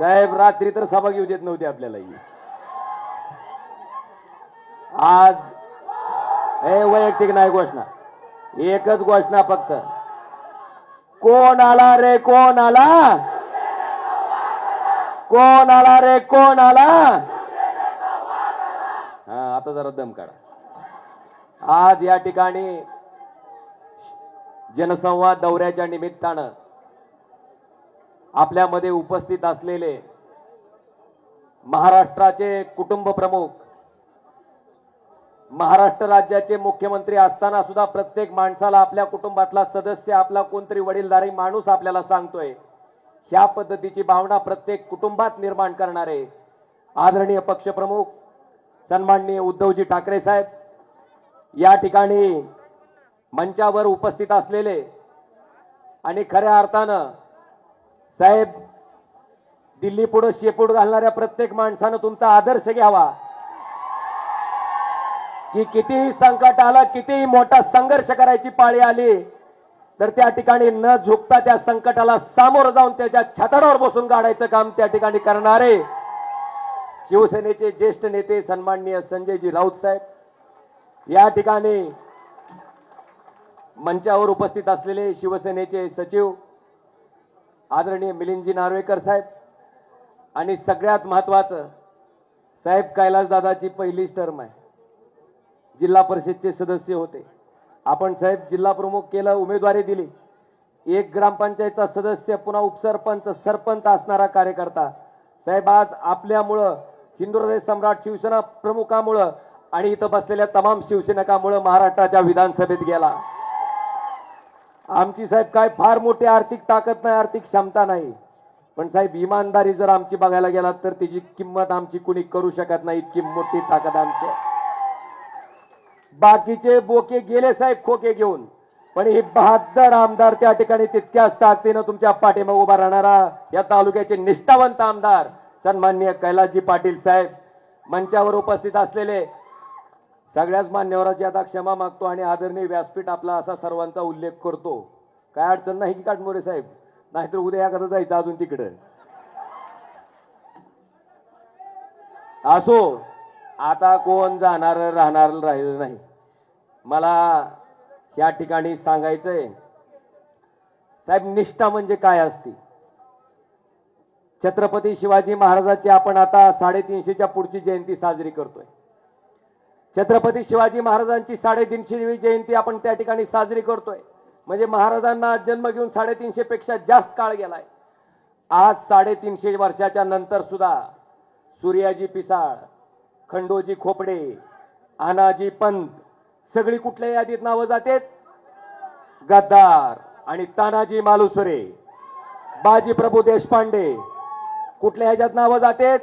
साहेब रात्री तर सभा घेऊ देत नव्हती आपल्याला आज हे वैयक्तिक नाही घोषणा, एकच घोषणा फक्त. कोण आला रे कोण आला, कोण आला रे कोण आला. हा आता जरा दम काढा. आज या ठिकाणी जनसंवाद दौऱ्याच्या निमित्तानं आपल्यामध्ये उपस्थित असलेले महाराष्ट्राचे कुटुंब प्रमुख, महाराष्ट्र राज्याचे मुख्यमंत्री असताना सुद्धा प्रत्येक माणसाला आपल्या कुटुंबातला सदस्य आपला कोणतरी वडीलधारी माणूस आपल्याला सांगतोय, ह्या पद्धतीची भावना प्रत्येक कुटुंबात निर्माण करणारे आदरणीय पक्षप्रमुख सन्माननीय उद्धवजी ठाकरे साहेब, या ठिकाणी मंचावर उपस्थित असलेले आणि खऱ्या अर्थानं साहेब दिल्ली पुढे शेपूट घालणाऱ्या प्रत्येक माणसानं तुमचा आदर्श घ्यावा की कितीही संकट आलं, कितीही मोठा संघर्ष करायची पाळी आली तर त्या ठिकाणी न झुकता त्या संकटाला सामोरं जाऊन त्याच्या छाताडावर बसून काढायचं काम त्या ठिकाणी करणारे शिवसेनेचे ज्येष्ठ नेते सन्माननीय संजयजी राऊत साहेब, या ठिकाणी मंचावर उपस्थित असलेले शिवसेनेचे सचिव आदरणीय मिलिंदजी नार्वेकर साहेब, आणि सगळ्यात महत्वाचं साहेब कैलासदादाची पहिलीच टर्म आहे, जिल्हा परिषदचे सदस्य होते. आपण साहेब जिल्हा प्रमुख केलं, उमेदवारी दिली, एक ग्रामपंचायतचा सदस्य, पुन्हा उपसरपंच, सरपंच असणारा कार्यकर्ता साहेब आज आपल्यामुळं, हिंदू हृदय सम्राट शिवसेना प्रमुखामुळं आणि इथं बसलेल्या तमाम शिवसैनिकांमुळं महाराष्ट्राच्या विधानसभेत गेला. आमची साहेब काय फार मोठी आर्थिक ताकद नाही, आर्थिक क्षमता नाही, पण साहेब इमानदारी जर आमची बघायला गेलात तर तिची किंमत आमची कुणी करू शकत नाही, इतकी मोठी ताकद आमची. बाकीचे बोके गेले साहेब खोके घेऊन, पण हे 72 आमदार त्या ठिकाणी तितक्याच ताकदीनं तुमच्या पाठीमागे उभा राहणारा या तालुक्याचे निष्ठावंत आमदार सन्माननीय कैलासजी पाटील साहेब, मंचावर उपस्थित असलेले सगळ्याच मान्यवरांची आता क्षमा मागतो आणि आदरणीय व्यासपीठ आपला असा सर्वांचा उल्लेख करतो. काय अडचण नाही की काटमोरे साहेब, नाहीतर उद्या एखादं जायचं अजून तिकडे असो. आता कोण जाणार राहणार राहिलं नाही. मला या ठिकाणी सांगायचंय साहेब, निष्ठा म्हणजे काय असते. छत्रपती शिवाजी महाराजांची आपण आता 350च्या पुढची जयंती साजरी करतोय. छत्रपती शिवाजी महाराजांची 350वी जयंती आपण त्या ठिकाणी साजरी करतोय, म्हणजे महाराजांना जन्म घेऊन 350 पेक्षा जास्त काळ गेलाय. आज 350 वर्षाच्या नंतर सुद्धा सूर्याजी पिसाळ, खंडोजी खोपडे, आनाजी पंत सगळी कुठल्या यादीत नावं जातात? गद्दार आणि तानाजी मालुसरे, बाजी प्रभू देशपांडे कुठल्या ह्याच्यात नावं जातात?